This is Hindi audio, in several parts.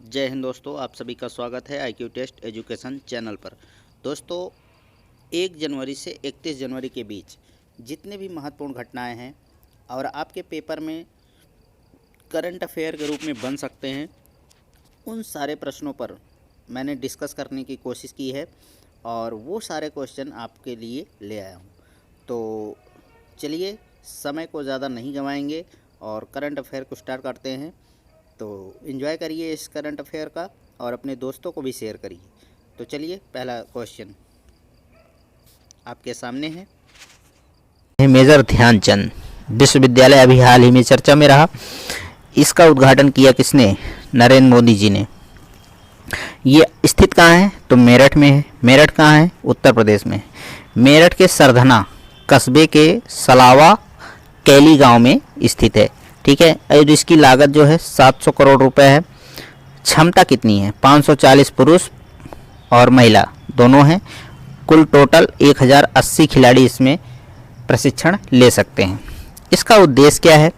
जय हिंद दोस्तों, आप सभी का स्वागत है IQ टेस्ट एजुकेशन चैनल पर। दोस्तों, 1 जनवरी से 31 जनवरी के बीच जितने भी महत्वपूर्ण घटनाएं हैं और आपके पेपर में करंट अफेयर के रूप में बन सकते हैं, उन सारे प्रश्नों पर मैंने डिस्कस करने की कोशिश की है और वो सारे क्वेश्चन आपके लिए ले आया हूँ। तो चलिए, समय को ज़्यादा नहीं गंवाएंगे और करंट अफेयर को स्टार्ट करते हैं। तो एंजॉय करिए इस करंट अफेयर का और अपने दोस्तों को भी शेयर करिए। तो चलिए, पहला क्वेश्चन आपके सामने है। मेजर ध्यानचंद विश्वविद्यालय अभी हाल ही में चर्चा में रहा। इसका उद्घाटन किया किसने? नरेंद्र मोदी जी ने। ये स्थित कहाँ है? तो मेरठ में है। मेरठ कहाँ है? उत्तर प्रदेश में। मेरठ के सरधना कस्बे के सलावा कैली गांव में स्थित है। ठीक है। और इसकी लागत जो है 700 करोड़ रुपए है। क्षमता कितनी है? 540 पुरुष और महिला दोनों हैं। कुल टोटल 1080 खिलाड़ी इसमें प्रशिक्षण ले सकते हैं। इसका उद्देश्य क्या है?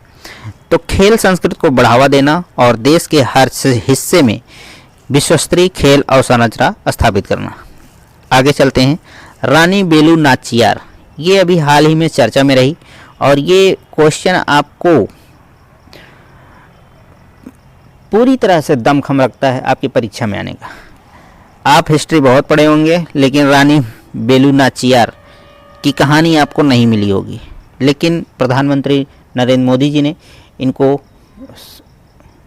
तो खेल संस्कृति को बढ़ावा देना और देश के हर हिस्से में विश्वस्तरीय खेल अवसंरचना स्थापित करना। आगे चलते हैं। रानी बेलू नाचियार, ये अभी हाल ही में चर्चा में रही और ये क्वेश्चन आपको पूरी तरह से दमखम रखता है आपकी परीक्षा में आने का। आप हिस्ट्री बहुत पढ़े होंगे, लेकिन रानी बेलू नाचियार की कहानी आपको नहीं मिली होगी। लेकिन प्रधानमंत्री नरेंद्र मोदी जी ने इनको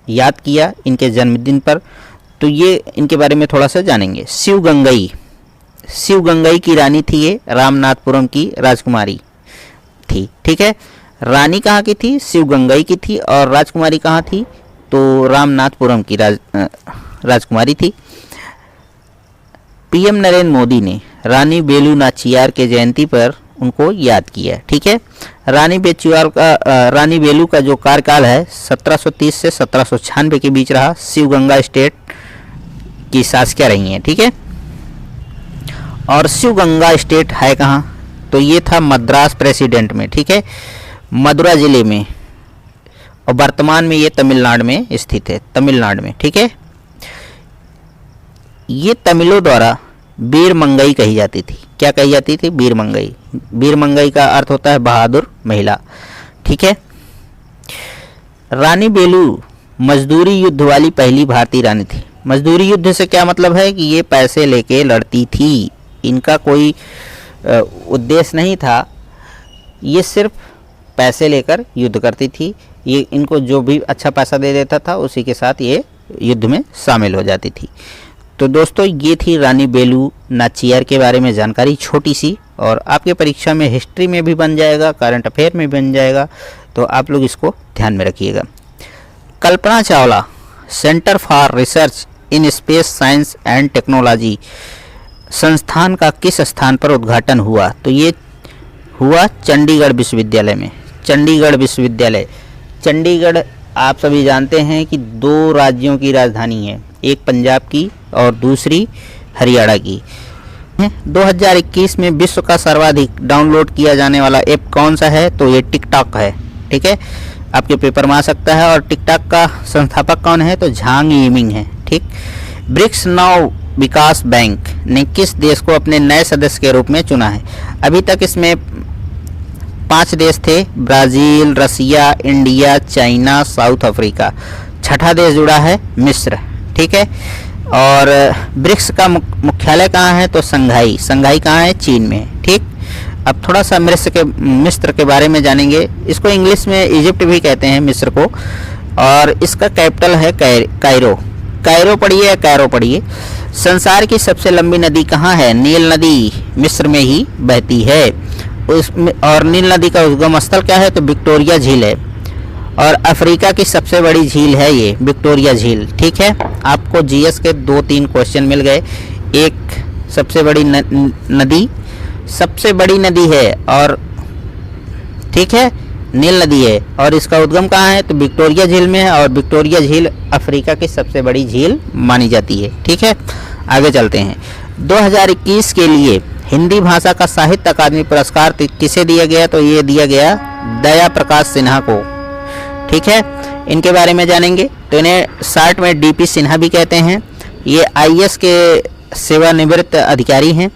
याद किया इनके जन्मदिन पर, तो ये इनके बारे में थोड़ा सा जानेंगे। शिवगंगई की रानी थी ये, रामनाथपुरम की राजकुमारी थी। ठीक है। रानी कहाँ की थी? शिवगंगई की थी। और राजकुमारी कहाँ थी? तो रामनाथपुरम की राजकुमारी थी। पीएम नरेंद्र मोदी ने रानी बेलू नाचियार के जयंती पर उनको याद किया। ठीक है। रानी बेलू का जो कार्यकाल है 1730 से 1796 के बीच रहा। शिवगंगा स्टेट की शासकिया रही हैं। ठीक है। और शिवगंगा स्टेट है कहाँ? तो ये था मद्रास प्रेसिडेंट में। ठीक है, मदुरा जिले में। और वर्तमान में ये तमिलनाडु में स्थित है, तमिलनाडु में। ठीक है। ये तमिलों द्वारा वीरमंगई कही जाती थी। क्या कही जाती थी? वीरमंगई। वीरमंगई का अर्थ होता है बहादुर महिला। ठीक है। रानी बेलू मजदूरी युद्ध वाली पहली भारतीय रानी थी। मजदूरी युद्ध से क्या मतलब है? कि ये पैसे लेके लड़ती थी, इनका कोई उद्देश्य नहीं था, ये सिर्फ पैसे लेकर युद्ध करती थी। ये इनको जो भी अच्छा पैसा दे देता था उसी के साथ ये युद्ध में शामिल हो जाती थी। तो दोस्तों, ये थी रानी बेलू नाचियार के बारे में जानकारी, छोटी सी, और आपके परीक्षा में हिस्ट्री में भी बन जाएगा, करंट अफेयर में बन जाएगा, तो आप लोग इसको ध्यान में रखिएगा। Kalpana Chawla centre for research in space science and technology संस्थान का किस स्थान पर उद्घाटन हुआ? तो ये हुआ चंडीगढ़ विश्वविद्यालय में। चंडीगढ़ विश्वविद्यालय, चंडीगढ़ आप सभी जानते हैं कि 2 राज्यों की राजधानी है, एक पंजाब की और दूसरी हरियाणा की। 2021 में विश्व का सर्वाधिक डाउनलोड किया जाने वाला ऐप कौन सा है? तो ये टिकटॉक है। ठीक है, आपके पेपर में आ सकता है। और टिकटॉक का संस्थापक कौन है? तो झांग यिमिंग है। ठीक। ब्रिक्स नव विकास बैंक ने किस देश को अपने नए सदस्य के रूप में चुना है? अभी तक इसमें 5 देश थे, ब्राज़ील, रसिया, इंडिया, चाइना, साउथ अफ्रीका। छठा देश जुड़ा है मिस्र। ठीक है। और ब्रिक्स का मुख्यालय कहाँ है? तो संघाई। संघाई कहाँ है? चीन में। ठीक। अब थोड़ा सा मिस्र के बारे में जानेंगे। इसको इंग्लिश में इजिप्ट भी कहते हैं, मिस्र को। और इसका कैपिटल है कायरो। कायरो पढ़िए, कैरो पढ़िए। संसार की सबसे लंबी नदी कहाँ है? नील नदी मिस्र में ही बहती है। और नील नदी का उद्गम स्थल क्या है? तो विक्टोरिया झील है। और अफ्रीका की सबसे बड़ी झील है ये विक्टोरिया झील। ठीक है। आपको जीएस के 2-3 क्वेश्चन मिल गए। एक सबसे बड़ी नदी, सबसे बड़ी नदी है, और ठीक है, नील नदी है, और इसका उद्गम कहाँ है? तो विक्टोरिया झील में है। और विक्टोरिया झील अफ्रीका की सबसे बड़ी झील मानी जाती है। ठीक है। आगे चलते हैं। 2021 के लिए हिंदी भाषा का साहित्य अकादमी पुरस्कार किसे दिया गया? तो ये दिया गया दया प्रकाश सिन्हा को। ठीक है। इनके बारे में जानेंगे। तो इन्हें शॉर्ट में डीपी सिन्हा भी कहते हैं। ये आईएएस के सेवानिवृत्त अधिकारी हैं।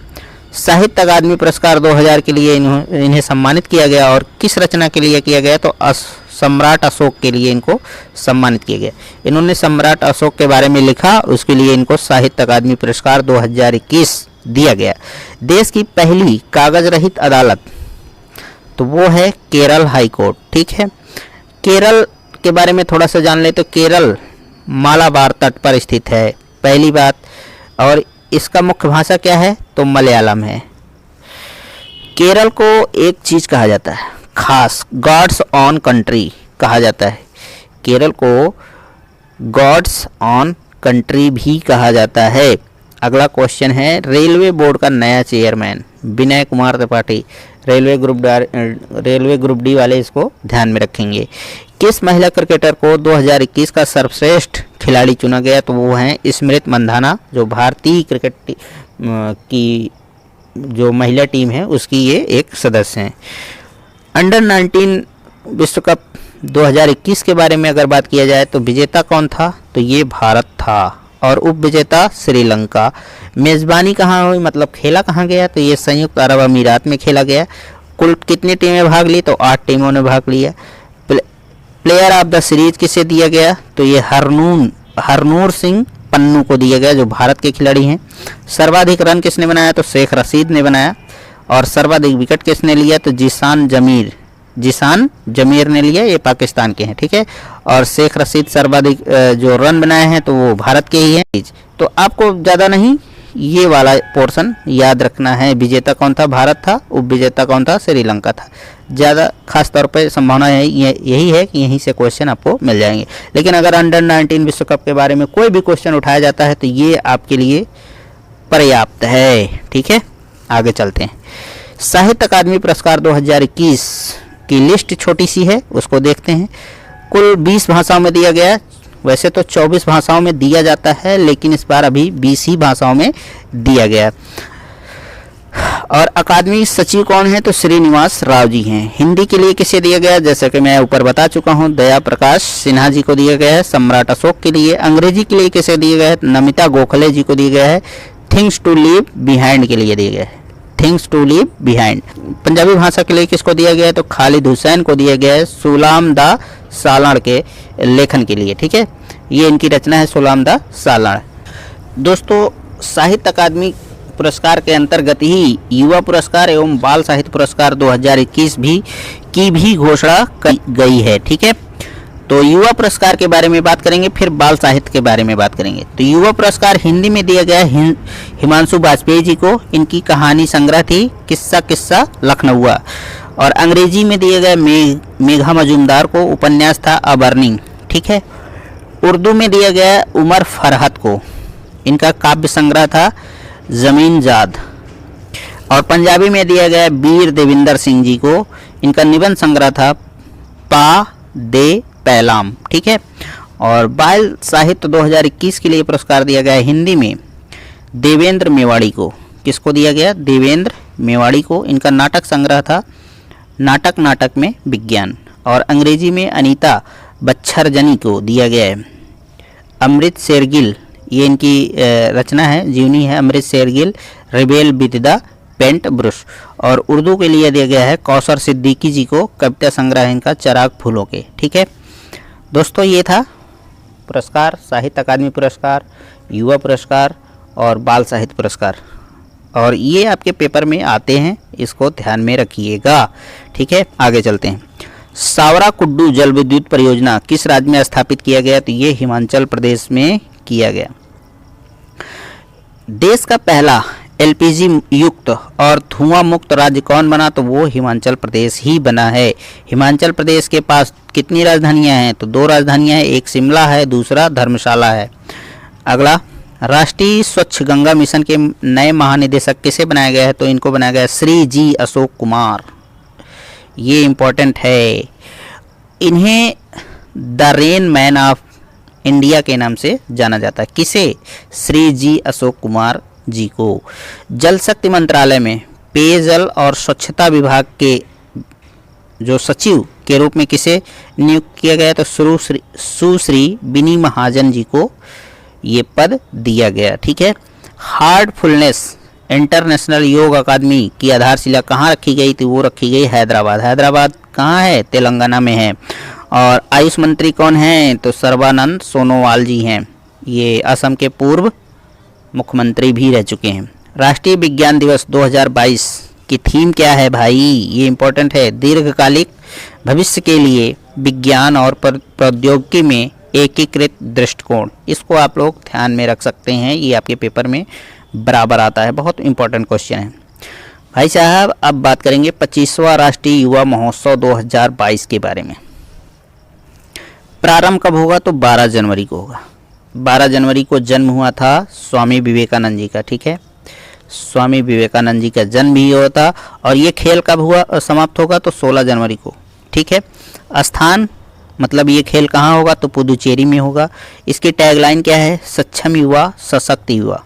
साहित्य अकादमी पुरस्कार 2000 के लिए इन्हें सम्मानित किया गया। और किस रचना के लिए किया गया? तो सम्राट अशोक के लिए इनको सम्मानित किया गया। इन्होंने सम्राट अशोक के बारे में लिखा, उसके लिए इनको साहित्य अकादमी पुरस्कार 2021 दिया गया। देश की पहली कागज रहित अदालत तो वो है केरल हाई कोर्ट। ठीक है, केरल के बारे में थोड़ा सा जान ले तो केरल मालाबार तट पर स्थित है, पहली बात। और इसका मुख्य भाषा क्या है? तो मलयालम है। केरल को एक चीज़ कहा जाता है खास, गॉड्स ऑन कंट्री कहा जाता है। केरल को गॉड्स ऑन कंट्री भी कहा जाता है। अगला क्वेश्चन है, रेलवे बोर्ड का नया chairman Vinay Kumar Tripathi. Railway group D वाले इसको ध्यान में रखेंगे। किस महिला क्रिकेटर को 2021 का सर्वश्रेष्ठ खिलाड़ी चुना गया? तो वो हैं स्मृति मंधाना, जो भारतीय क्रिकेट की जो महिला टीम है उसकी ये एक सदस्य हैं। अंडर 19 विश्व कप 2021 के बारे में अगर बात किया जाए तो विजेता कौन था? तो ये भारत था और उप विजेता श्रीलंका। मेज़बानी कहाँ हुई, मतलब खेला कहाँ गया? तो ये संयुक्त अरब अमीरात में खेला गया। कुल कितनी टीमें भाग ली? तो 8 टीमों ने भाग लिया। प्लेयर ऑफ द सीरीज किसे दिया गया? तो ये हरनूर सिंह पन्नू को दिया गया, जो भारत के खिलाड़ी हैं। सर्वाधिक रन किसने बनाया? तो शेख रशीद ने बनाया। और सर्वाधिक विकेट किसने लिया? तो जिसान जमीर ने लिया, ये पाकिस्तान के हैं। ठीक है, और शेख रशीद सर्वाधिक जो रन बनाए हैं तो वो भारत के ही हैं। तो आपको ज़्यादा नहीं, ये वाला पोर्शन याद रखना है। विजेता कौन था? भारत था। उप विजेता कौन था? श्रीलंका था। ज़्यादा खास तौर पे संभावना यही है कि यहीं से क्वेश्चन आपको मिल जाएंगे। लेकिन अगर अंडर 19 विश्व कप के बारे में कोई भी क्वेश्चन उठाया जाता है तो ये आपके लिए पर्याप्त है। ठीक है, आगे चलते हैं। साहित्य अकादमी पुरस्कार 2021 की लिस्ट छोटी सी है, उसको देखते हैं। कुल 20 भाषाओं में दिया गया। वैसे तो 24 भाषाओं में दिया जाता है, लेकिन इस बार अभी 20 ही भाषाओं में दिया गया। और अकादमी सचिव कौन है? तो श्रीनिवास राव जी हैं। हिंदी के लिए किसे दिया गया? जैसे कि मैं ऊपर बता चुका हूं, दया प्रकाश सिन्हा जी को दिया गया है सम्राट अशोक के लिए। अंग्रेजी के लिए किसे दिया गया है? नमिता गोखले जी को दिया गया है थिंग्स टू लीव बिहाइंड के लिए दिया गया है, things to leave behind. Punjabi भाषा के लिए किसको दिया गया है? तो खालिद हुसैन को दिया गया है सुलाम दा सालाड़ के लेखन के लिए। ठीक है, ये इनकी रचना है सुलाम दा सालाड़। दोस्तों, साहित्य अकादमी पुरस्कार के अंतर्गत ही युवा पुरस्कार एवं बाल साहित्य पुरस्कार 2021 की भी घोषणा की गई है। ठीक है, तो युवा पुरस्कार के बारे में बात करेंगे, फिर बाल साहित्य के बारे में बात करेंगे। तो युवा पुरस्कार हिंदी में दिया गया हिमांशु वाजपेयी जी को। इनकी कहानी संग्रह थी किस्सा लखनऊआ। और अंग्रेजी में दिया गया मेघा मजुमदार को, उपन्यास था अ बर्निंग। ठीक है, उर्दू में दिया गया उमर फरहत को, इनका काव्य संग्रह था ज़मीन जाद। और पंजाबी में दिया गया वीर देविंदर सिंह जी को, इनका निबंध संग्रह था पा दे पैलाम। ठीक है, और बाल साहित्य 2021 के लिए पुरस्कार दिया गया हिंदी में देवेंद्र मेवाड़ी को। किसको दिया गया? देवेंद्र मेवाड़ी को। इनका नाटक संग्रह था नाटक में विज्ञान। और अंग्रेजी में अनीता बच्छरजनी को दिया गया है अमृत शेरगिल, ये इनकी रचना है, जीवनी है Amrita Shergil rebel with the paint brush. और उर्दू के लिए दिया गया है कौसर सिद्दीकी जी को, कविता संग्रह इनका चराग फूलों के। ठीक है दोस्तों, ये था पुरस्कार, साहित्य अकादमी पुरस्कार, युवा पुरस्कार और बाल साहित्य पुरस्कार। और ये आपके पेपर में आते हैं, इसको ध्यान में रखिएगा। ठीक है, आगे चलते हैं। सावरा कुड्डू जल विद्युत परियोजना किस राज्य में स्थापित किया गया? तो ये हिमाचल प्रदेश में किया गया। देश का पहला एलपीजी युक्त और धुआं मुक्त राज्य कौन बना? तो वो हिमाचल प्रदेश ही बना है। हिमाचल प्रदेश के पास कितनी राजधानियां हैं? तो 2 राजधानियां हैं, एक शिमला है, दूसरा धर्मशाला है। अगला, राष्ट्रीय स्वच्छ गंगा मिशन के नए महानिदेशक किसे बनाया गया है? तो इनको बनाया गया श्री जी अशोक कुमार। ये इम्पोर्टेंट है। इन्हें the rain man of India के नाम से जाना जाता है। किसे? श्री जी अशोक कुमार जी को। जल शक्ति मंत्रालय में पेयजल और स्वच्छता विभाग के जो सचिव के रूप में किसे नियुक्त किया गया? तो सुश्री बिनी महाजन जी को ये पद दिया गया। ठीक है। हार्टफुलनेस इंटरनेशनल योग अकादमी की आधारशिला कहाँ रखी गई थी? वो रखी गई हैदराबाद। हैदराबाद कहाँ है? तेलंगाना में है। और आयुष मंत्री कौन हैं? तो सर्बानंद सोनोवाल जी हैं। ये असम के पूर्व मुख्यमंत्री भी रह चुके हैं। राष्ट्रीय विज्ञान दिवस 2022 की थीम क्या है भाई? ये इम्पोर्टेंट है। दीर्घकालिक भविष्य के लिए विज्ञान और प्रौद्योगिकी में एकीकृत दृष्टिकोण। इसको आप लोग ध्यान में रख सकते हैं, ये आपके पेपर में बराबर आता है, बहुत इंपॉर्टेंट क्वेश्चन है भाई साहब। अब बात करेंगे 25वां राष्ट्रीय युवा महोत्सव 2022 के बारे में। प्रारंभ कब होगा? तो 12 जनवरी को होगा। 12 जनवरी को जन्म हुआ था स्वामी विवेकानंद जी का। ठीक है, स्वामी विवेकानंद जी का जन्म भी हुआ था। और ये खेल कब हुआ समाप्त होगा? तो 16 जनवरी को। ठीक है। स्थान मतलब ये खेल कहाँ होगा? तो पुदुचेरी में होगा। इसकी टैगलाइन क्या है? सक्षम युवा सशक्त युवा।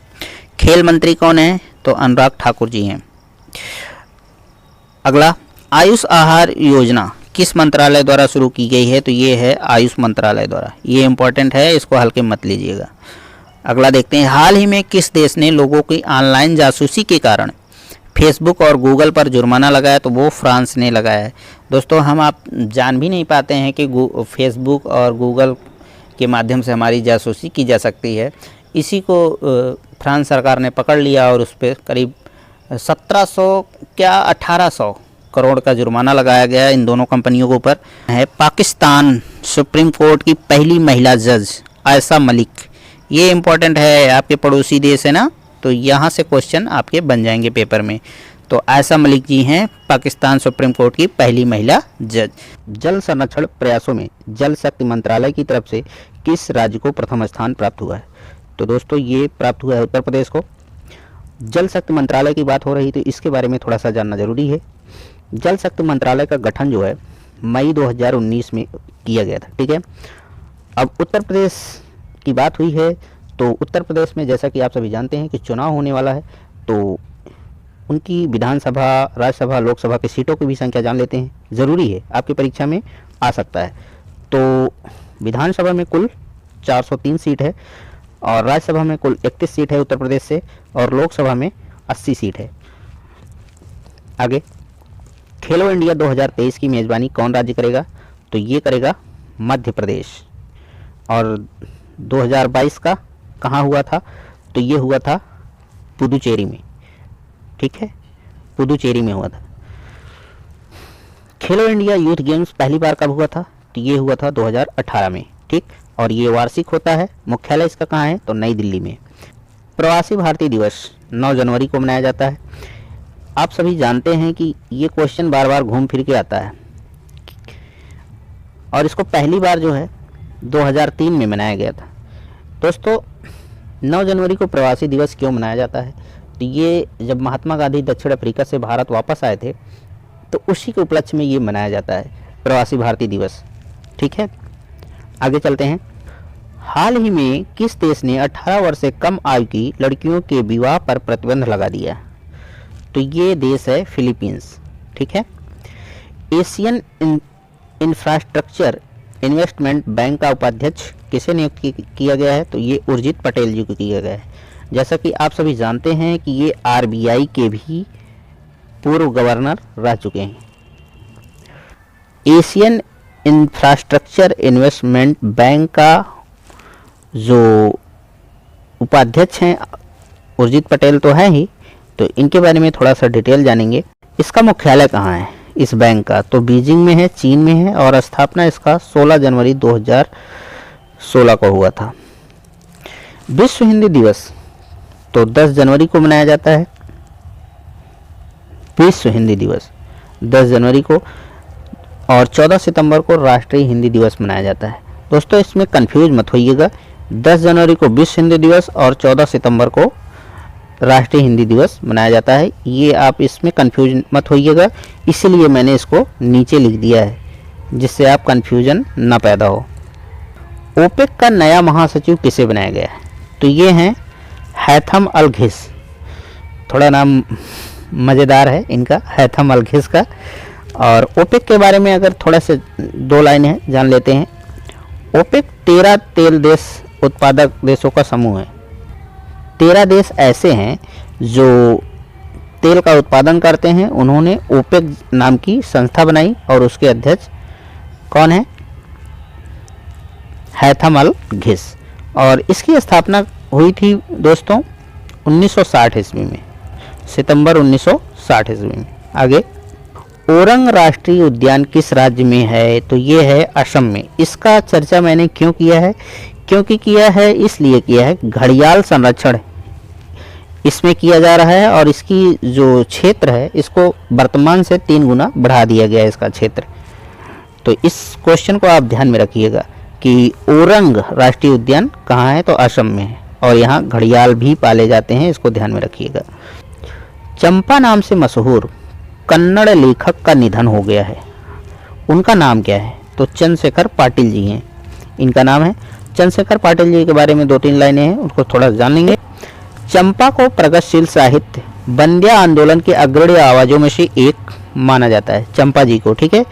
खेल मंत्री कौन है? तो अनुराग ठाकुर जी हैं। अगला, आयुष आहार योजना किस मंत्रालय द्वारा शुरू की गई है? तो ये है आयुष मंत्रालय द्वारा। ये इंपॉर्टेंट है, इसको हल्के मत लीजिएगा। अगला देखते हैं, हाल ही में किस देश ने लोगों की ऑनलाइन जासूसी के कारण फेसबुक और गूगल पर जुर्माना लगाया? तो वो फ्रांस ने लगाया है। दोस्तों, हम आप जान भी नहीं पाते हैं कि फेसबुक और गूगल के माध्यम से हमारी जासूसी की जा सकती है। इसी को फ्रांस सरकार ने पकड़ लिया और उस पर करीब 1700 क्या 1800 करोड़ का जुर्माना लगाया गया इन दोनों कंपनियों के ऊपर है। पाकिस्तान सुप्रीम कोर्ट की पहली महिला जज आयशा मलिक, ये इम्पोर्टेंट है, आपके पड़ोसी देश है ना, तो यहाँ से क्वेश्चन आपके बन जाएंगे पेपर में। तो आयशा मलिक जी हैं पाकिस्तान सुप्रीम कोर्ट की पहली महिला जज। जल संरक्षण प्रयासों में जल शक्ति मंत्रालय की तरफ से किस राज्य को प्रथम स्थान प्राप्त हुआ है? तो दोस्तों, ये प्राप्त हुआ है उत्तर प्रदेश को। जल शक्ति मंत्रालय की बात हो रही तो इसके बारे में थोड़ा सा जानना जरूरी है। जल शक्ति मंत्रालय का गठन जो है मई 2019 में किया गया था। ठीक है। अब उत्तर प्रदेश की बात हुई है तो उत्तर प्रदेश में जैसा कि आप सभी जानते हैं कि चुनाव होने वाला है, तो उनकी विधानसभा, राज्यसभा, लोकसभा की सीटों की भी संख्या जान लेते हैं, ज़रूरी है, आपकी परीक्षा में आ सकता है। तो विधानसभा में कुल 403 सीट है और राज्यसभा में कुल 31 सीट है उत्तर प्रदेश से, और लोकसभा में 80 सीट है। आगे, खेलो इंडिया 2023 की मेज़बानी कौन राज्य करेगा? तो ये करेगा मध्य प्रदेश। और 2022 का कहाँ हुआ था? तो ये हुआ था पुदुचेरी में। ठीक है, पुदुचेरी में हुआ था। खेलो इंडिया यूथ गेम्स पहली बार कब हुआ था? तो ये हुआ था 2018 में। ठीक, और ये वार्षिक होता है। मुख्यालय इसका कहाँ है? तो नई दिल्ली में। प्रवासी भारतीय दिवस 9 जनवरी को मनाया जाता है। आप सभी जानते हैं कि ये क्वेश्चन बार बार घूम फिर के आता है और इसको पहली बार जो है 2003 में मनाया गया था। दोस्तों, 9 जनवरी को प्रवासी दिवस क्यों मनाया जाता है? तो ये जब महात्मा गांधी दक्षिण अफ्रीका से भारत वापस आए थे तो उसी के उपलक्ष्य में ये मनाया जाता है, प्रवासी भारतीय दिवस। ठीक है, आगे चलते हैं। हाल ही में किस देश ने 18 वर्ष से कम आयु की लड़कियों के विवाह पर प्रतिबंध लगा दिया? तो ये देश है फिलीपींस। ठीक है। एशियन इंफ्रास्ट्रक्चर इन्वेस्टमेंट बैंक का उपाध्यक्ष किसे नियुक्त किया गया है? तो ये उर्जित पटेल जी को किया गया है। जैसा कि आप सभी जानते हैं कि ये आरबीआई के भी पूर्व गवर्नर रह चुके हैं। एशियन इंफ्रास्ट्रक्चर इन्वेस्टमेंट बैंक का जो उपाध्यक्ष हैं उर्जित पटेल तो है ही, तो इनके बारे में थोड़ा सा डिटेल जानेंगे। इसका मुख्यालय कहाँ है इस बैंक का? तो बीजिंग में है, चीन में है, और स्थापना इसका 16 जनवरी 2016 को हुआ था। विश्व हिंदी दिवस तो 10 जनवरी को मनाया जाता है। विश्व हिंदी दिवस 10 जनवरी को, और 14 सितंबर को राष्ट्रीय हिंदी दिवस मनाया जाता है। दोस्तों, इसमें कंफ्यूज मत होइएगा, 10 जनवरी को विश्व हिंदी दिवस और 14 सितंबर को राष्ट्रीय हिंदी दिवस मनाया जाता है। ये आप इसमें कंफ्यूज मत होइएगा, इसीलिए मैंने इसको नीचे लिख दिया है जिससे आप कंफ्यूजन ना पैदा हो। ओपेक का नया महासचिव किसे बनाया गया है? तो ये हैं हैथम अल घिस। थोड़ा नाम मज़ेदार है इनका, हैथम अल घिस का। और ओपेक के बारे में अगर थोड़ा से 2 लाइनें हैं जान लेते हैं। ओपेक 13 तेल देश उत्पादक देशों का समूह है। 13 देश ऐसे हैं जो तेल का उत्पादन करते हैं। उन्होंने ओपेक नाम की संस्था बनाई और उसके अध्यक्ष कौन है? हैथम अल घिस। और इसकी स्थापना हुई थी दोस्तों 1960 ईस्वी में, सितंबर 1960 ईस्वी में। आगे, ओरंग राष्ट्रीय उद्यान किस राज्य में है? तो ये है असम में। इसका चर्चा मैंने क्यों किया है? क्योंकि किया है इसलिए किया है, घड़ियाल संरक्षण इसमें किया जा रहा है और इसकी जो क्षेत्र है इसको वर्तमान से 3 गुना बढ़ा दिया गया है इसका क्षेत्र। तो इस क्वेश्चन को आप ध्यान में रखिएगा कि ओरंग राष्ट्रीय उद्यान कहाँ है? तो असम में है और यहाँ घड़ियाल भी पाले जाते हैं, इसको ध्यान में रखिएगा। चंपा नाम से मशहूर कन्नड़ लेखक का निधन हो गया है। उनका नाम क्या है? तो चंद्रशेखर पाटिल जी हैं, इनका नाम है। चंद्रशेखर पाटिल जी के बारे में 2-3 लाइनें हैं, उनको थोड़ा जान लेंगे। चंपा को प्रगतिशील साहित्य बंदिया आंदोलन की अग्रणी आवाज़ों में से एक माना जाता है, चंपा जी को, ठीक है।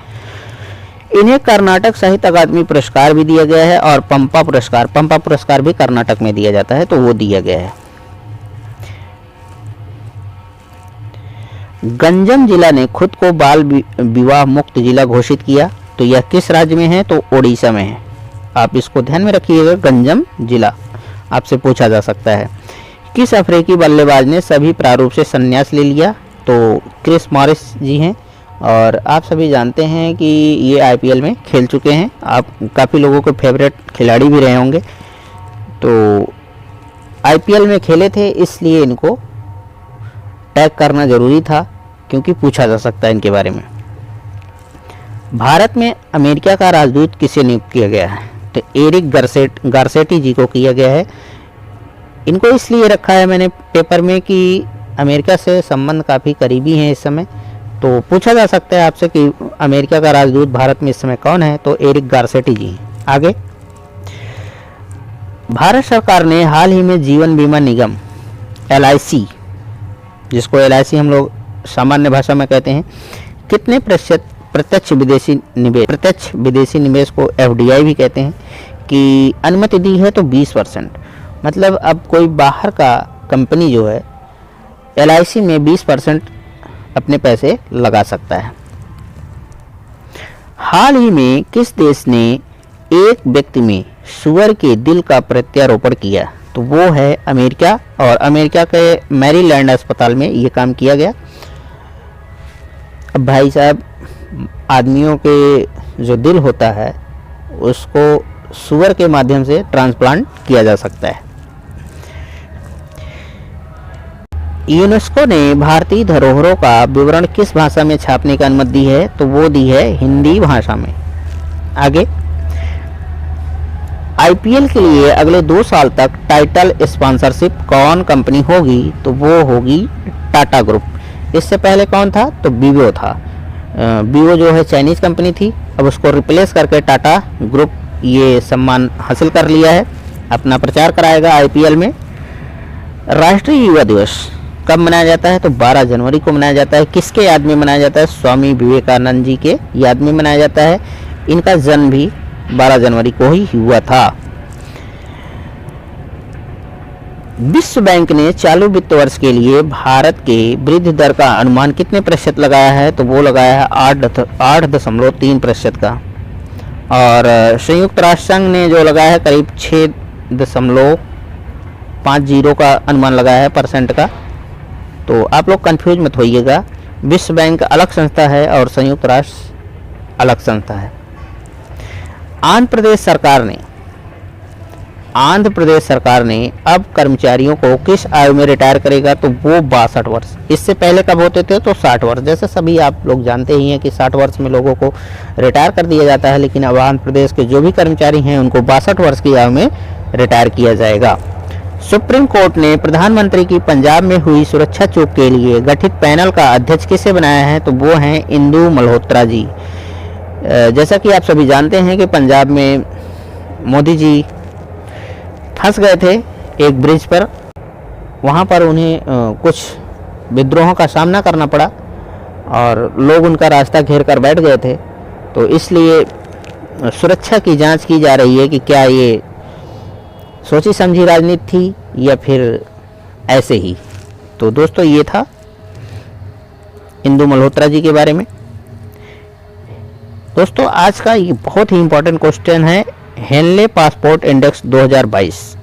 इन्हें कर्नाटक साहित्य अकादमी पुरस्कार भी दिया गया है और पंपा पुरस्कार भी कर्नाटक में दिया जाता है, तो वो दिया गया है। गंजम जिला ने खुद को बाल विवाह मुक्त जिला घोषित किया, तो यह किस राज्य में है? तो ओडिशा में है। आप इसको ध्यान में रखिएगा, गंजम जिला आपसे पूछा जा सकता है। किस अफ्रीकी बल्लेबाज ने सभी प्रारूप से संन्यास ले लिया? तो क्रिस मॉरिस जी हैं और आप सभी जानते हैं कि ये आईपीएल में खेल चुके हैं। आप काफ़ी लोगों के फेवरेट खिलाड़ी भी रहे होंगे, तो आईपीएल में खेले थे इसलिए इनको टैग करना ज़रूरी था क्योंकि पूछा जा सकता है इनके बारे में। भारत में अमेरिका का राजदूत किसे नियुक्त किया गया है? तो एरिक गारसेटी जी को किया गया है। इनको इसलिए रखा है मैंने पेपर में कि अमेरिका से संबंध काफ़ी करीबी हैं इस समय, तो पूछा जा सकता है आपसे कि अमेरिका का राजदूत भारत में इस समय कौन है? तो एरिक गारसेटी जी। आगे, भारत सरकार ने हाल ही में जीवन बीमा निगम LIC, जिसको LIC हम लोग सामान्य भाषा में कहते हैं, कितने प्रतिशत प्रत्यक्ष विदेशी निवेश को FDI भी कहते हैं कि अनुमति दी है? तो 20%। मतलब अब कोई बाहर का कंपनी जो है LIC में 20% अपने पैसे लगा सकता है। हाल ही में किस देश ने एक व्यक्ति में सुअर के दिल का प्रत्यारोपण किया? तो वो है अमेरिका, और अमेरिका के मैरीलैंड अस्पताल में ये काम किया गया। अब भाई साहब, आदमियों के जो दिल होता है उसको सुअर के माध्यम से ट्रांसप्लांट किया जा सकता है। यूनेस्को ने भारतीय धरोहरों का विवरण किस भाषा में छापने की अनुमति दी है? तो वो दी है हिंदी भाषा में। आगे, आईपीएल के लिए अगले 2 साल तक टाइटल स्पॉन्सरशिप कौन कंपनी होगी? तो वो होगी टाटा ग्रुप। इससे पहले कौन था? तो वीवो था। वीवो जो है चाइनीज़ कंपनी थी, अब उसको रिप्लेस करके टाटा ग्रुप ये सम्मान हासिल कर लिया है, अपना प्रचार कराएगा आईपीएल में। राष्ट्रीय युवा दिवस कब मनाया जाता है? तो 12 जनवरी को मनाया जाता है। किसके याद में मनाया जाता है? स्वामी विवेकानंद जी के याद में मनाया जाता है। इनका जन्म भी 12 जनवरी को ही हुआ था। विश्व बैंक ने चालू वित्त वर्ष के लिए भारत के वृद्धि दर का अनुमान कितने प्रतिशत लगाया है? तो वो लगाया है 8.3% का। और संयुक्त राष्ट्र संघ ने जो लगाया है करीब 6.50 का अनुमान लगाया है परसेंट का। तो आप लोग कंफ्यूज मत होइएगा, विश्व बैंक अलग संस्था है और संयुक्त राष्ट्र अलग संस्था है। आंध्र प्रदेश सरकार ने अब कर्मचारियों को किस आयु में रिटायर करेगा? तो वो 62 वर्ष। इससे पहले कब होते थे? तो 60 वर्ष। जैसे सभी आप लोग जानते ही हैं कि 60 वर्ष में लोगों को रिटायर कर दिया जाता है, लेकिन अब आंध्र प्रदेश के जो भी कर्मचारी हैं उनको 62 वर्ष की आयु में रिटायर किया जाएगा। सुप्रीम कोर्ट ने प्रधानमंत्री की पंजाब में हुई सुरक्षा चूक के लिए गठित पैनल का अध्यक्ष किसे बनाया है? तो वो हैं इंदु मल्होत्रा जी। जैसा कि आप सभी जानते हैं कि पंजाब में मोदी जी फंस गए थे एक ब्रिज पर, वहाँ पर उन्हें कुछ विद्रोहों का सामना करना पड़ा और लोग उनका रास्ता घेर कर बैठ गए थे। तो इसलिए सुरक्षा की जांच की जा रही है कि क्या ये सोची समझी राजनीति थी या फिर ऐसे ही। तो दोस्तों ये था इंदु मल्होत्रा जी के बारे में। दोस्तों आज का ये बहुत ही इम्पोर्टेंट क्वेश्चन है Henley passport index 2022।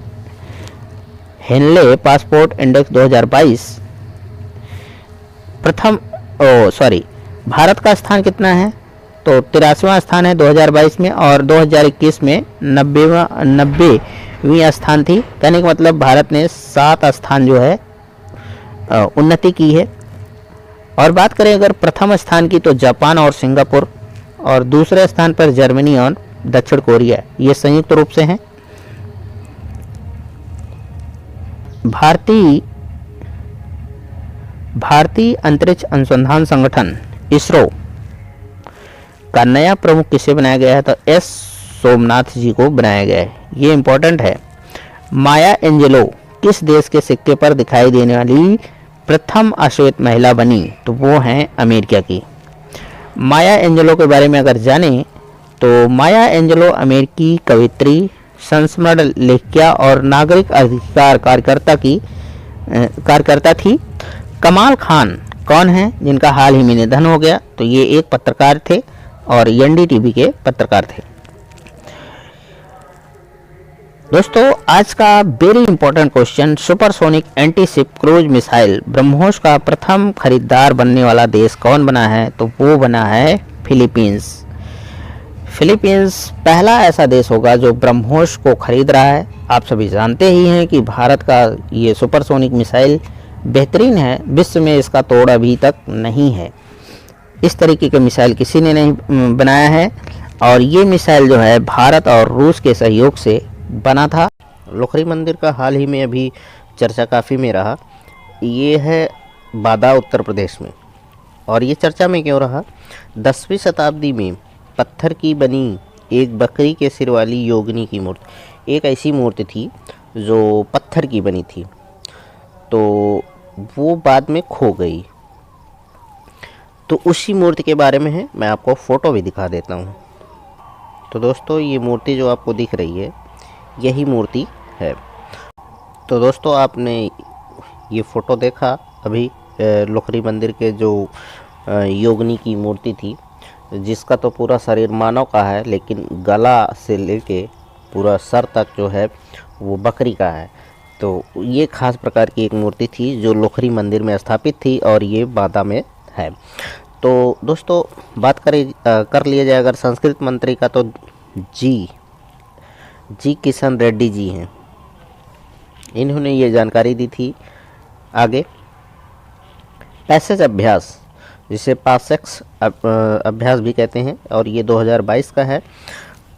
Henley passport index 2022 Bharat का स्थान कितना है? तो 83वां स्थान है 2022 में, और 2021 में 90वीं स्थान थी। कहने का मतलब भारत ने 7 स्थान जो है उन्नति की है। और बात करें अगर प्रथम स्थान की तो जापान और सिंगापुर, और दूसरे स्थान पर जर्मनी और दक्षिण कोरिया, ये संयुक्त रूप से हैं। भारतीय अंतरिक्ष अनुसंधान संगठन इसरो का नया प्रमुख किसे बनाया गया है? तो एस सोमनाथ जी को बनाया गया है। ये इंपॉर्टेंट है। माया एंजेलो किस देश के सिक्के पर दिखाई देने वाली प्रथम अश्वेत महिला बनी? तो वो हैं अमेरिका की। माया एंजेलो के बारे में अगर जानें तो माया एंजेलो अमेरिकी कवित्री, संस्मरण लेखिका और नागरिक अधिकार कार्यकर्ता थी। कमाल खान कौन है जिनका हाल ही में निधन हो गया? तो ये एक पत्रकार थे और एनडीटीवी के पत्रकार थे। दोस्तों आज का very important question, supersonic antiship cruise missile BrahMos का प्रथम खरीदार बनने वाला देश कौन बना है? तो वो बना है फिलीपींस। फिलीपींस पहला ऐसा देश होगा जो ब्रह्मोस को खरीद रहा है। आप सभी जानते ही हैं कि भारत का ये सुपरसोनिक मिसाइल बेहतरीन है, विश्व में इसका तोड़ अभी तक नहीं है। इस तरीके के मिसाइल किसी ने नहीं बनाया है, और ये मिसाइल जो है भारत और रूस के सहयोग से बना था। लोखरी मंदिर का हाल ही में अभी चर्चा काफ़ी में रहा। ये है बादा उत्तर प्रदेश में, और ये चर्चा में क्यों रहा? 10वीं शताब्दी में पत्थर की बनी एक बकरी के सिर वाली योगिनी की मूर्ति, एक ऐसी मूर्ति थी जो पत्थर की बनी थी, तो वो बाद में खो गई। तो उसी मूर्ति के बारे में है, मैं आपको फ़ोटो भी दिखा देता हूँ। तो दोस्तों ये मूर्ति जो आपको दिख रही है यही मूर्ति है। तो दोस्तों आपने ये फ़ोटो देखा अभी लोखरी मंदिर के जो योगिनी की मूर्ति थी, जिसका तो पूरा शरीर मानव का है, लेकिन गला से लेके पूरा सर तक जो है वो बकरी का है। तो ये खास प्रकार की एक मूर्ति थी जो लोखरी मंदिर में स्थापित थी, और ये बादा में है। तो दोस्तों बात कर लिया जाए अगर संस्कृत मंत्री का, तो जी किशन रेड्डी जी हैं। इन्होंने ये जानकारी दी थी। आगे पैसेज अभ्यास, जिसे पासेक्स अभ्यास भी कहते हैं, और ये 2022 का है।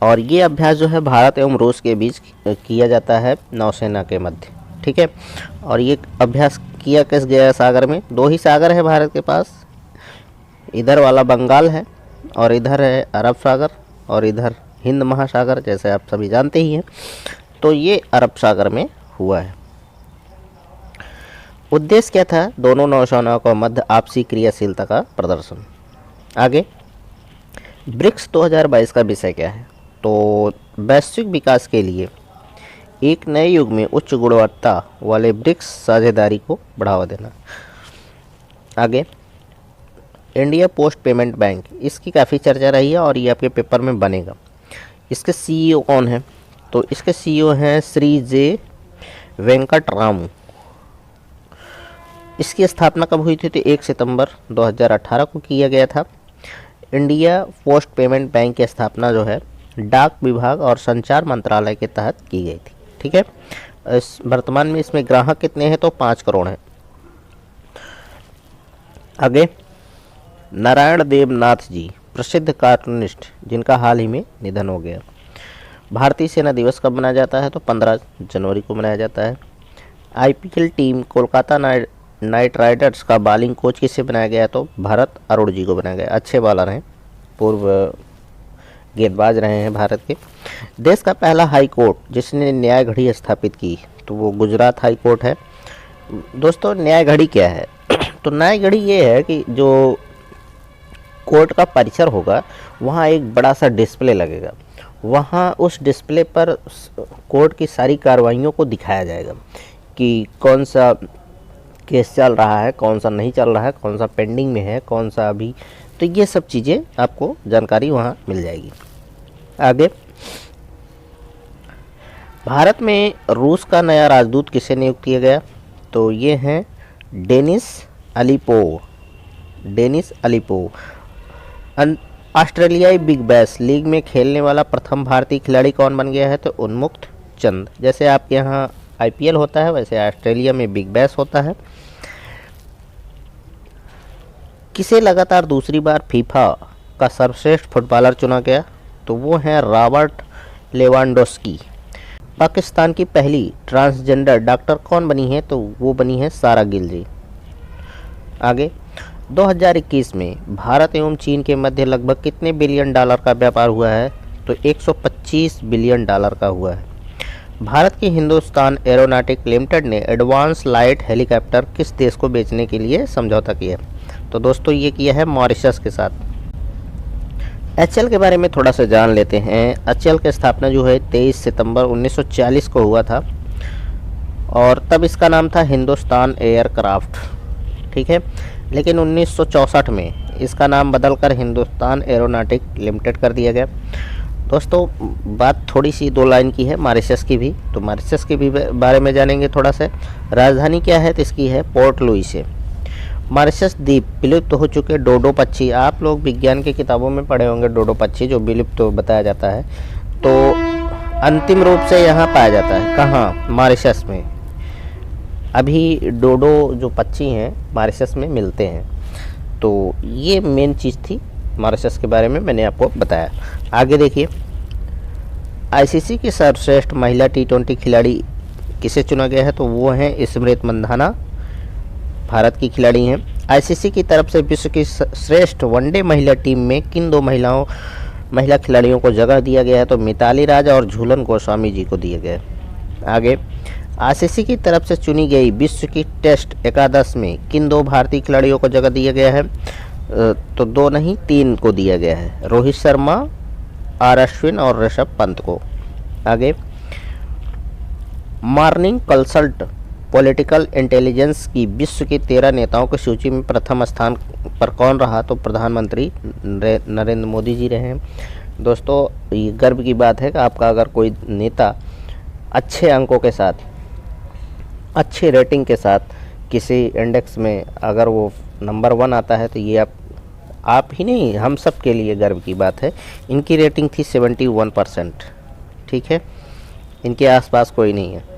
और ये अभ्यास जो है भारत एवं रूस के बीच किया जाता है नौसेना के मध्य, ठीक है। और ये अभ्यास किया किस गया सागर में? 2 ही सागर है भारत के पास, इधर वाला बंगाल है और इधर है अरब सागर, और इधर हिंद महासागर, जैसे आप सभी जानते ही हैं। तो ये अरब सागर में हुआ है। उद्देश्य क्या था? दोनों नौसेनाओं के मध्य आपसी क्रियाशीलता का प्रदर्शन। आगे ब्रिक्स 2022 का विषय क्या है? तो वैश्विक विकास के लिए एक नए युग में उच्च गुणवत्ता वाले ब्रिक्स साझेदारी को बढ़ावा देना। आगे इंडिया पोस्ट पेमेंट बैंक, इसकी काफ़ी चर्चा रही है और ये आपके पेपर में बनेगा। इसके सीईओ कौन है? तो इसके सीईओ हैं श्री जे वेंकटरामू। इसकी स्थापना कब हुई थी? तो 1 सितंबर 2018 को किया गया था। इंडिया पोस्ट पेमेंट बैंक की स्थापना जो है डाक विभाग और संचार मंत्रालय के तहत की गई थी, ठीक है। वर्तमान में इसमें ग्राहक कितने हैं? तो 5 करोड़ हैं। आगे नारायण देवनाथ जी, प्रसिद्ध कार्टूनिस्ट, जिनका हाल ही में निधन हो गया। भारतीय सेना दिवस कब मनाया जाता है? तो 15 जनवरी को मनाया जाता है। IPL team Kolkata night Riders का बॉलिंग कोच किसे बनाया गया? तो भरत अरुण जी को बनाया गया। अच्छे बॉलर हैं, पूर्व गेंदबाज रहे हैं भारत के। देश का पहला हाई कोर्ट जिसने न्याय घड़ी स्थापित की, तो वो गुजरात हाई कोर्ट है। दोस्तों न्याय घड़ी क्या है? तो न्याय घड़ी ये है कि जो कोर्ट का परिसर होगा, वहाँ एक बड़ा सा डिस्प्ले लगेगा। वहाँ उस डिस्प्ले पर कोर्ट की सारी कार्रवाइयों को दिखाया जाएगा कि कौन सा केस चल रहा है, कौन सा नहीं चल रहा है, कौन सा पेंडिंग में है, कौन सा अभी, तो ये सब चीज़ें आपको जानकारी वहाँ मिल जाएगी। आगे, भारत में रूस का नया राजदूत किसे नियुक्त किया गया? तो ये हैं डेनिस अलीपोव। Denis Alipov. ऑस्ट्रेलियाई बिग बैश लीग में खेलने वाला प्रथम भारतीय खिलाड़ी कौन बन गया है? तो उन्मुक्त चंद। जैसे आपके यहाँ आईपीएल होता है, वैसे ऑस्ट्रेलिया में बिग बैश होता है। किसे लगातार दूसरी बार फीफा का सर्वश्रेष्ठ फुटबॉलर चुना गया? तो वो हैं रॉबर्ट लेवांडोस्की। पाकिस्तान की पहली ट्रांसजेंडर डॉक्टर कौन बनी है? तो वो बनी है सारा गिलजी। आगे, 2021 में भारत एवं चीन के मध्य लगभग कितने बिलियन डॉलर का व्यापार हुआ है? तो 125 बिलियन डॉलर का हुआ है। भारत की हिंदुस्तान एरोनॉटिक लिमिटेड ने एडवांस लाइट हेलीकॉप्टर किस देश को बेचने के लिए समझौता किया? तो दोस्तों ये किया है मॉरिशस के साथ। एचएल के बारे में थोड़ा सा जान लेते हैं। एचएल की स्थापना जो है 23 सितंबर 1940 को हुआ था और तब इसका नाम था हिंदुस्तान एयरक्राफ्ट, ठीक है। लेकिन 1964 में इसका नाम बदलकर हिंदुस्तान एरोनॉटिक लिमिटेड कर दिया गया। दोस्तों बात थोड़ी सी दो लाइन की है मॉरिशस की भी, तो मॉरिशस के भी बारे में जानेंगे थोड़ा सा। राजधानी क्या है? तो इसकी है पोर्ट लुइस है। मॉरिशस द्वीप विलुप्त हो चुके डोडो पक्षी, आप लोग विज्ञान की किताबों में पढ़े होंगे डोडो पक्षी जो विलुप्त तो बताया जाता है, तो अंतिम रूप से यहाँ पाया जाता है। कहाँ? मॉरिशस में। अभी डोडो जो पक्षी हैं मॉरिशस में मिलते हैं। तो ये मेन चीज़ थी मॉरिशस के बारे में, मैंने आपको बताया। आगे देखिए, आईसीसी की सर्वश्रेष्ठ महिला टी20 खिलाड़ी किसे चुना गया है? तो वो हैं स्मृति मंधाना, भारत की खिलाड़ी हैं। आईसीसी की तरफ से विश्व की श्रेष्ठ वनडे महिला टीम में किन दो महिला खिलाड़ियों को जगह दिया गया है? तो मिताली राज और झूलन गोस्वामी जी को दिया गया है। आगे, आईसीसी की तरफ से चुनी गई विश्व की टेस्ट एकादश में किन दो भारतीय खिलाड़ियों को जगह दिया गया है? तो दो नहीं 3 को दिया गया है, रोहित शर्मा, आर अश्विन और ऋषभ पंत को। आगे, मॉर्निंग कंसल्ट पॉलिटिकल इंटेलिजेंस की विश्व के 13 नेताओं की सूची में प्रथम स्थान पर कौन रहा? तो प्रधानमंत्री नरेंद्र मोदी जी रहे हैं। दोस्तों ये गर्व की बात है कि आपका अगर कोई नेता अच्छे अंकों के साथ, अच्छी रेटिंग के साथ किसी इंडेक्स में अगर वो नंबर 1 आता है तो ये आप ही नहीं, हम सब के लिए गर्व की बात है। इनकी रेटिंग थी 71%, ठीक है, इनके आसपास कोई नहीं है।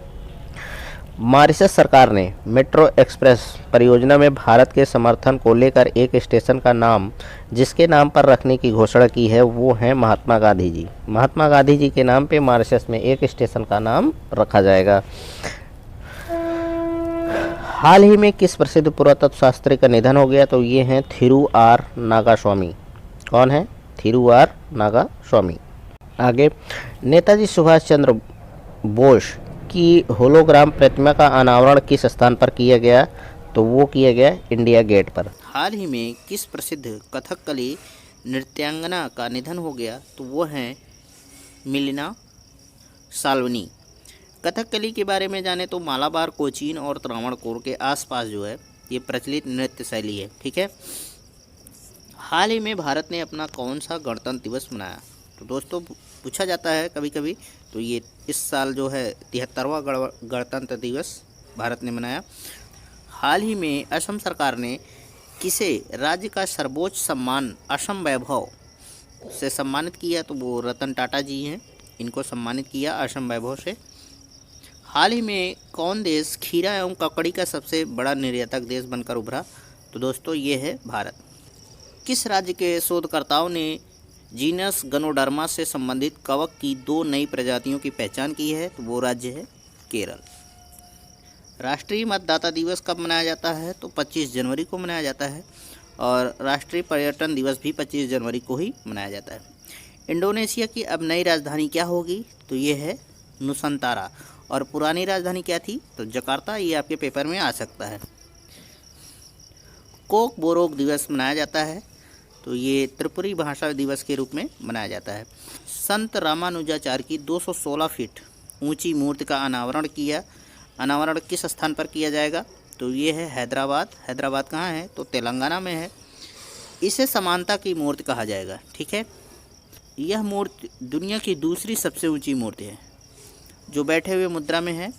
मॉरिशस सरकार ने मेट्रो एक्सप्रेस परियोजना में भारत के समर्थन को लेकर एक स्टेशन का नाम जिसके नाम पर रखने की घोषणा की है वो हैं महात्मा गांधी जी। महात्मा गांधी जी के नाम पे मॉरिशस में एक स्टेशन का नाम रखा जाएगा। हाल ही में किस प्रसिद्ध पुरातत्व शास्त्री का निधन हो गया? तो ये हैं थिरू आर नागास्वामी। कौन है? थिरू आर नागास्वामी। आगे, नेताजी सुभाष चंद्र बोस की होलोग्राम प्रतिमा का अनावरण किस स्थान पर किया गया? तो वो किया गया इंडिया गेट पर। हाल ही में किस प्रसिद्ध कथकली नृत्यांगना का निधन हो गया? तो वो हैं मिलिना साल्वनी। कथकली के बारे में जाने तो मालाबार, कोचीन और त्रावणकोर के आसपास जो है ये प्रचलित नृत्य शैली है, ठीक है। हाल ही में भारत ने अपना कौन सा गणतंत्र दिवस मनाया? तो दोस्तों पूछा जाता है कभी कभी, तो ये इस साल जो है 73वां गणतंत्र दिवस भारत ने मनाया। हाल ही में असम सरकार ने किसे राज्य का सर्वोच्च सम्मान असम वैभव से सम्मानित किया? तो वो रतन टाटा जी हैं, इनको सम्मानित किया असम वैभव से। हाल ही में कौन देश खीरा एवं ककड़ी का सबसे बड़ा निर्यातक देश बनकर उभरा? तो दोस्तों ये है भारत। किस राज्य के शोधकर्ताओं ने जीनस गनोडर्मा से संबंधित कवक की 2 नई प्रजातियों की पहचान की है? तो वो राज्य है केरल। राष्ट्रीय मतदाता दिवस कब मनाया जाता है? तो 25 जनवरी को मनाया जाता है और राष्ट्रीय पर्यटन दिवस भी 25 जनवरी को ही मनाया जाता है। इंडोनेशिया की अब नई राजधानी क्या होगी? तो ये है नुसंतारा। और पुरानी राजधानी क्या थी? तो जकार्ता। ये आपके पेपर में आ सकता है। कोक बोरोक दिवस मनाया जाता है। तो ये त्रिपुरी भाषा दिवस के रूप में मनाया जाता है। संत रामानुजाचार्य की 216 फीट ऊंची मूर्ति का अनावरण किया। अनावरण किस स्थान पर किया जाएगा? तो ये है हैदराबाद। हैदराबाद कहाँ है? तो तेलंगाना में है। इसे समानता की मूर्ति कहा जाएगा। ठीक है, यह मूर्ति दुनिया की दूसरी सबसे ऊंची मूर्ति है जो बैठे हुए मुद्रा में है।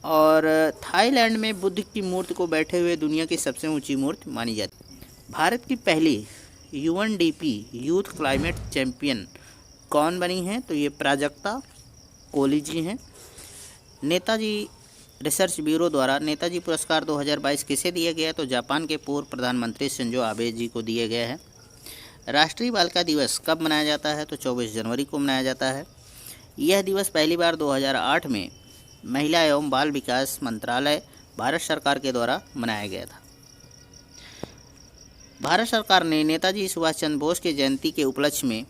और थाईलैंड में बुद्ध की मूर्ति को बैठे हुए दुनिया की सबसे ऊंची मूर्ति मानी जाती है। भारत की पहली UNDP यूथ क्लाइमेट चैंपियन कौन बनी है? तो ये प्राजक्ता कोली जी हैं। नेताजी रिसर्च ब्यूरो द्वारा नेताजी पुरस्कार 2022 किसे दिया गया? तो जापान के पूर्व प्रधानमंत्री शिंजो आबे जी को दिया गया है। राष्ट्रीय बालिका दिवस कब मनाया जाता है? तो 24 जनवरी को मनाया जाता है। यह दिवस पहली बार 2008 में महिला एवं बाल विकास मंत्रालय भारत सरकार के द्वारा मनाया गया था। भारत सरकार ने नेताजी सुभाष चंद्र बोस के जयंती के उपलक्ष्य में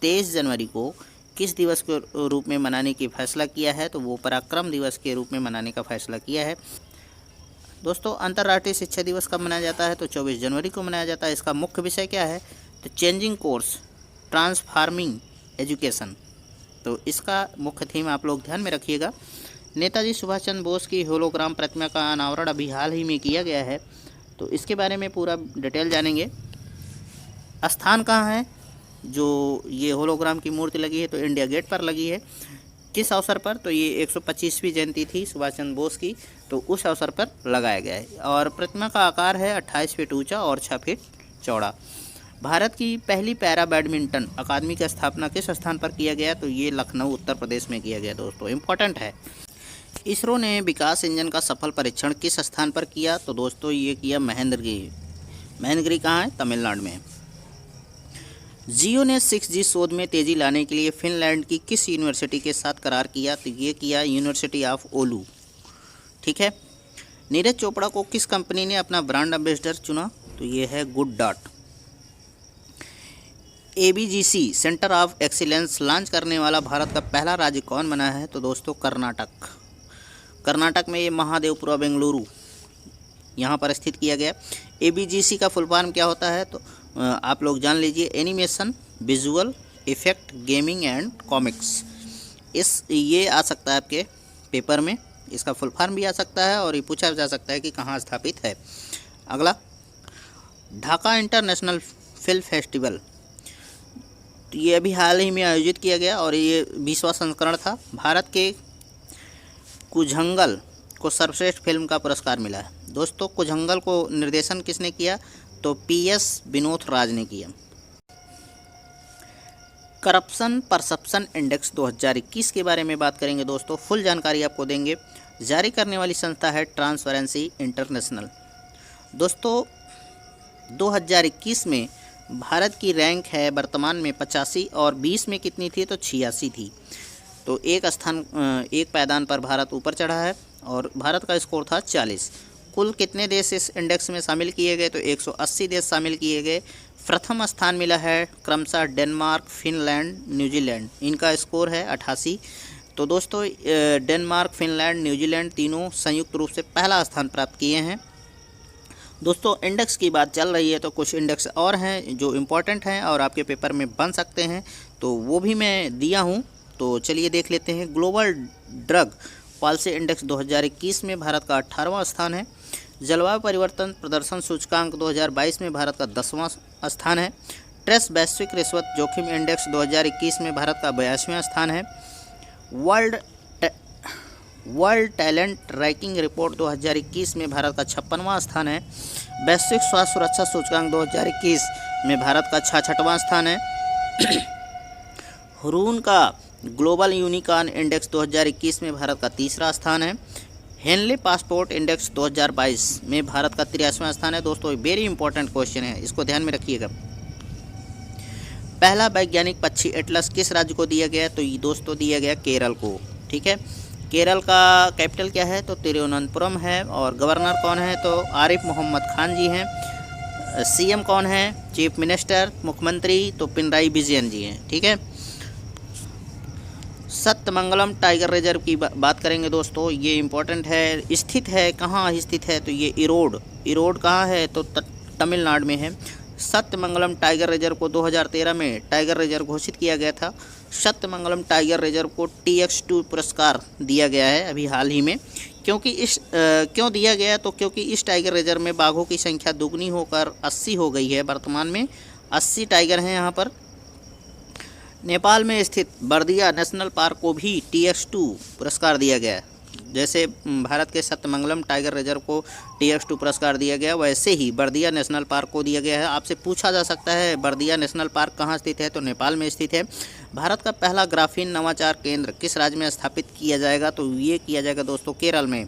23 जनवरी को किस दिवस के रूप में मनाने की फैसला किया है? तो वो पराक्रम दिवस के रूप में मनाने का फैसला किया है। दोस्तों, अंतर्राष्ट्रीय शिक्षा दिवस कब मनाया जाता है? तो 24 जनवरी को मनाया जाता है। इसका मुख्य विषय क्या है? तो चेंजिंग कोर्स ट्रांसफार्मिंग एजुकेशन। तो इसका मुख्य थीम आप लोग ध्यान में रखिएगा। नेताजी सुभाष चंद्र बोस की होलोग्राम प्रतिमा का अनावरण अभी हाल ही में किया गया है, तो इसके बारे में पूरा डिटेल जानेंगे। स्थान कहाँ है जो ये होलोग्राम की मूर्ति लगी है? तो इंडिया गेट पर लगी है। किस अवसर पर? तो ये 125वीं जयंती थी सुभाष चंद्र बोस की, तो उस अवसर पर लगाया गया है। और प्रतिमा का आकार है 28 फीट ऊंचा और 6 फीट चौड़ा। भारत की पहली पैरा बैडमिंटन अकादमी की स्थापना किस स्थान पर किया गया? तो ये लखनऊ उत्तर प्रदेश में किया गया। दोस्तों, इम्पोर्टेंट है। इसरो ने विकास इंजन का सफल परीक्षण किस स्थान पर किया? तो दोस्तों, ये किया महेंद्रगिरी। महेंद्रगिरी कहाँ है? तमिलनाडु में। जियो ने 6G शोध में तेजी लाने के लिए फिनलैंड की किस यूनिवर्सिटी के साथ करार किया? तो ये किया यूनिवर्सिटी ऑफ ओलू। ठीक है। नीरज चोपड़ा को किस कंपनी ने अपना ब्रांड एम्बेसडर चुना? तो ये है good dot. ABGC centre of excellence launch करने वाला भारत का पहला राज्य कौन बना है? तो दोस्तों, कर्नाटक। कर्नाटक में ये महादेवपुरा बेंगलुरु यहाँ पर स्थित किया गया। ABGC का फुल फॉर्म क्या होता है? तो आप लोग जान लीजिए। Animation, visual effect, gaming and comics. ये आ सकता है आपके पेपर में, इसका फुल फॉर्म भी आ सकता है और ये पूछा जा सकता है कि कहाँ स्थापित है। अगला, ढाका इंटरनेशनल फिल्म फेस्टिवल, तो ये अभी हाल ही में आयोजित किया गया और ये 20वां संस्करण था। भारत के कुझंगल को सर्वश्रेष्ठ फिल्म का पुरस्कार मिला है। दोस्तों, कुझंगल को निर्देशन किसने किया? तो PS विनोद राज ने किया। करप्शन परसेप्शन इंडेक्स 2021 के बारे में बात करेंगे। दोस्तों, फुल जानकारी आपको देंगे। जारी करने वाली संस्था है ट्रांसपेरेंसी इंटरनेशनल। दोस्तों, 2021 में भारत की रैंक है वर्तमान में 85 और 20 में कितनी थी? तो 86 थी। तो एक पायदान पर भारत ऊपर चढ़ा है और भारत का स्कोर था 40। कुल कितने देश इस इंडेक्स में शामिल किए गए? तो 180 देश शामिल किए गए। प्रथम स्थान मिला है क्रमशः डेनमार्क, फिनलैंड, न्यूजीलैंड। इनका स्कोर है 88। तो दोस्तों, डेनमार्क, फिनलैंड, न्यूजीलैंड तीनों संयुक्त रूप से पहला स्थान प्राप्त किए हैं। दोस्तों, इंडेक्स की बात चल रही है तो कुछ इंडेक्स और हैं जो इम्पोर्टेंट हैं और आपके पेपर में बन सकते हैं, तो वो भी मैं दिया हूँ। तो चलिए देख लेते हैं। ग्लोबल ड्रग पॉलिसी इंडेक्स 2021 में भारत का 18वां स्थान है। जलवायु परिवर्तन प्रदर्शन सूचकांक 2022 में भारत का 10वां स्थान है। ट्रेस वैश्विक रिश्वत जोखिम इंडेक्स 2021 में भारत का 82वां स्थान है। वर्ल्ड टैलेंट रैंकिंग रिपोर्ट 2021 में भारत का 56वां स्थान है। वैश्विक स्वास्थ्य सुरक्षा सूचकांक 2021 में भारत का 66वां स्थान है। हुरून का ग्लोबल यूनिकॉर्न इंडेक्स 2021 में भारत का 3रा स्थान है। हेनले पासपोर्ट इंडेक्स 2022 में भारत का 83वां स्थान है। दोस्तों, वेरी इंपॉर्टेंट क्वेश्चन है, इसको ध्यान में रखिएगा। पहला वैज्ञानिक पक्षी एटलस किस राज्य को दिया गया? तो ये दोस्तों दिया गया केरल को। ठीक है। केरल का कैपिटल क्या है? तो तिरुवनंतपुरम है। और गवर्नर कौन है? तो आरिफ मोहम्मद खान जी हैं। CM कौन है? चीफ मिनिस्टर, मुख्यमंत्री तो पिनराई विजयन जी हैं। ठीक है। सत्यमंगलम टाइगर रिजर्व की बात करेंगे। दोस्तों, ये इम्पोर्टेंट है। स्थित है, कहाँ स्थित है? तो ये इरोड कहाँ है? तो तमिलनाडु में है। सत्यमंगलम टाइगर रिजर्व को 2013 में टाइगर रिजर्व घोषित किया गया था। सत्यमंगलम टाइगर रिजर्व को TX2 पुरस्कार दिया गया है अभी हाल ही में। क्यों दिया गया, तो क्योंकि इस टाइगर रिजर्व में बाघों की संख्या दुगनी होकर 80 हो गई है। वर्तमान में 80 टाइगर हैं यहाँ पर। नेपाल में स्थित बर्दिया नेशनल पार्क को भी TX2 पुरस्कार दिया गया है। जैसे भारत के सत्यमंगलम टाइगर रिजर्व को TX2 पुरस्कार दिया गया, वैसे ही बर्दिया नेशनल पार्क को दिया गया है। आपसे पूछा जा सकता है बर्दिया नेशनल पार्क कहाँ स्थित है, तो नेपाल में स्थित है। भारत का पहला ग्राफीन नवाचार केंद्र किस राज्य में स्थापित किया जाएगा, तो ये किया जाएगा दोस्तों केरल में।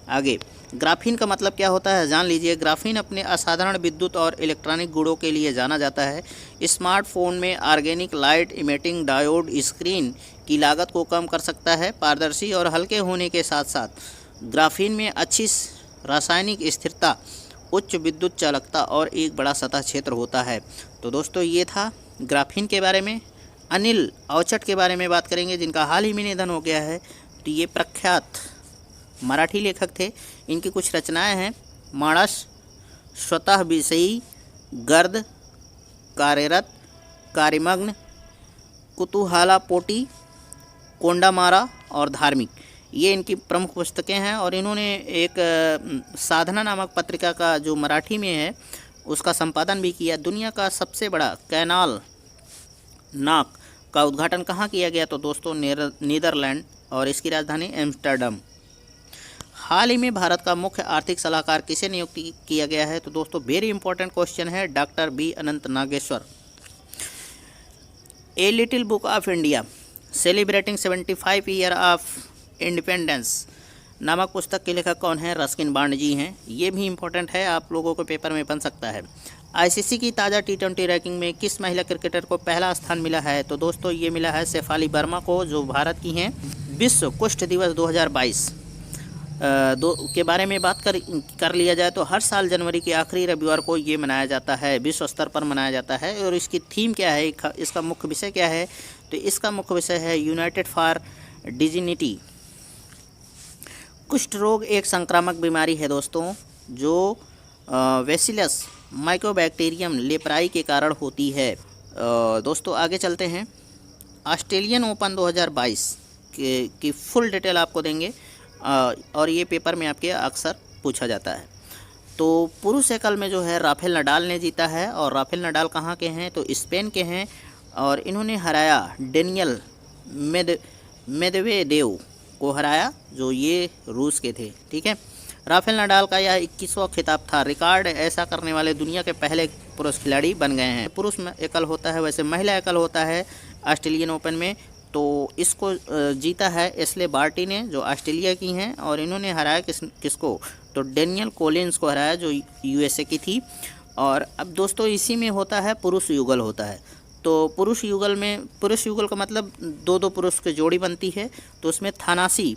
आगे, ग्राफीन का मतलब क्या होता है जान लीजिए। ग्राफीन अपने असाधारण विद्युत और इलेक्ट्रॉनिक गुणों के लिए जाना जाता है। स्मार्टफोन में organic light emitting diode screen की लागत को कम कर सकता है। पारदर्शी और हल्के होने के साथ साथ ग्राफीन में अच्छी रासायनिक स्थिरता, उच्च विद्युत चालकता और एक बड़ा सतह क्षेत्र होता है। तो दोस्तों ये था ग्राफीन के बारे में। अनिल अवचट के बारे में बात करेंगे, जिनका हाल ही में निधन हो गया है। तो ये प्रख्यात मराठी लेखक थे। इनकी कुछ रचनाएं हैं: मानस, स्वतः विषयी, गर्द, कार्यरत, कार्यमग्न, कुतूहलापोटी, कोंडामारा और धार्मिक। ये इनकी प्रमुख पुस्तकें हैं। और इन्होंने एक साधना नामक पत्रिका का जो मराठी में है उसका संपादन भी किया। दुनिया का सबसे बड़ा कैनाल नाक का उद्घाटन कहाँ किया गया, तो दोस्तों नीदरलैंड, और इसकी राजधानी एम्स्टर्डम। हाल ही में भारत का मुख्य आर्थिक सलाहकार किसे नियुक्त किया गया है, तो दोस्तों वेरी इंपॉर्टेंट क्वेश्चन है, doctor B Anant Nageswaran. A little book of India celebrating 75 year of independence नामक पुस्तक के लेखक कौन है, रस्किन बॉन्ड जी हैं। ये भी इंपॉर्टेंट है, आप लोगों को पेपर में बन सकता है। ICC की ताज़ा T20 रैंकिंग में किस महिला क्रिकेटर को पहला स्थान मिला है, तो दोस्तों ये मिला है शेफाली वर्मा को, जो भारत की हैं। विश्व कुष्ठ दिवस 2022 के बारे में बात कर लिया जाए तो हर साल जनवरी के आखिरी रविवार को ये मनाया जाता है, विश्व स्तर पर मनाया जाता है। और इसकी थीम क्या है, इसका मुख्य विषय क्या है, तो इसका मुख्य विषय है यूनाइटेड फॉर डिजिनिटी। कुष्ठ रोग एक संक्रामक बीमारी है दोस्तों, जो बेसिलस माइकोबैक्टीरियम लेप्राई के कारण होती है। दोस्तों आगे चलते हैं। ऑस्ट्रेलियन ओपन 2022 की फुल डिटेल आपको देंगे, और ये पेपर में आपके अक्सर पूछा जाता है। तो पुरुष एकल में जो है राफेल नडाल ने जीता है। और राफेल नडाल कहाँ के हैं, तो स्पेन के हैं। और इन्होंने हराया डेनियल मेदवेदेव को हराया, जो ये रूस के थे। ठीक है, राफेल नडाल का यह 21वां खिताब था। रिकॉर्ड ऐसा करने वाले दुनिया के पहले पुरुष खिलाड़ी बन गए हैं। पुरुष एकल होता है, वैसे महिला एकल होता है ऑस्ट्रेलियन ओपन में। तो इसको जीता है एस्ले बार्टी ने, जो ऑस्ट्रेलिया की हैं। और इन्होंने हराया किसको, तो डेनियल कोलिन्स को हराया, जो USA की थी। और अब दोस्तों इसी में होता है पुरुष युगल होता है। तो पुरुष युगल का मतलब दो पुरुष की जोड़ी बनती है। तो उसमें थानासी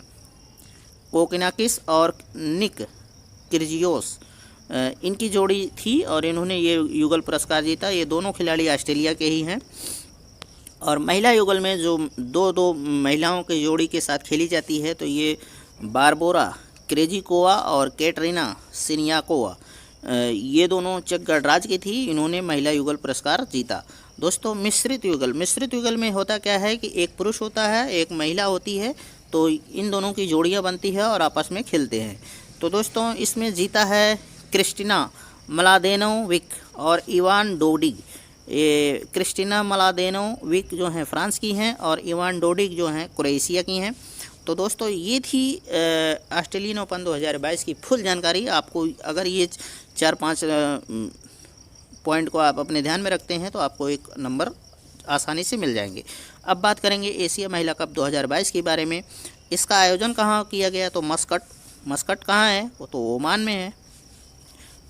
कोकिनाकिस और निक किर्जियोस इनकी जोड़ी थी, और इन्होंने ये युगल पुरस्कार जीता। ये दोनों खिलाड़ी ऑस्ट्रेलिया के ही हैं। और महिला युगल में जो दो महिलाओं की जोड़ी के साथ खेली जाती है, तो ये बारबोरा क्रेजिकोवा और कैटरीना सिनियाकोवा, ये दोनों चेक गणराज्य की थी। इन्होंने महिला युगल पुरस्कार जीता। दोस्तों मिश्रित युगल में होता क्या है कि एक पुरुष होता है, एक महिला होती है। तो इन दोनों की जोड़ियां बनती है और आपस में खेलते हैं। तो दोस्तों इसमें जीता है क्रिस्टिना मलादेनोविक और इवान डोडिग। ये क्रिस्टिना मलादेनोविक जो हैं फ्रांस की हैं, और इवान डोडिग जो हैं क्रोएशिया की हैं। तो दोस्तों ये थी ऑस्ट्रेलियन ओपन 2022 की फुल जानकारी। आपको अगर ये 4-5 पॉइंट को आप अपने ध्यान में रखते हैं तो आपको एक नंबर आसानी से मिल जाएंगे। अब बात करेंगे एशिया महिला कप 2022 के बारे में। इसका आयोजन कहाँ किया गया, तो मस्कट कहाँ है, वो तो ओमान में है।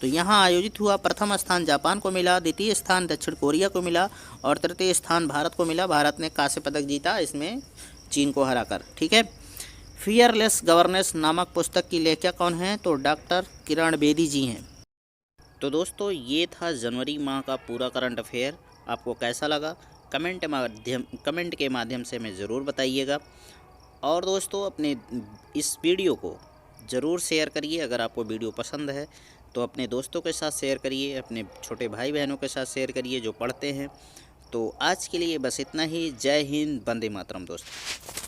तो यहाँ आयोजित हुआ। प्रथम स्थान जापान को मिला, द्वितीय स्थान दक्षिण कोरिया को मिला, और तृतीय स्थान भारत को मिला। भारत ने कांस्य पदक जीता, इसमें चीन को हराकर। ठीक है, फियरलेस गवर्नेंस नामक पुस्तक की लेखिका कौन है, तो डॉक्टर किरण बेदी जी हैं। तो दोस्तों ये था जनवरी माह का पूरा करंट अफेयर। आपको कैसा लगा कमेंट के माध्यम से हमें ज़रूर बताइएगा। और दोस्तों अपने इस वीडियो को ज़रूर शेयर करिए अगर आपको वीडियो पसंद है। तो अपने दोस्तों के साथ शेयर करिए, अपने छोटे भाई बहनों के साथ शेयर करिए जो पढ़ते हैं। तो आज के लिए बस इतना ही। जय हिंद, वंदे मातरम दोस्तों।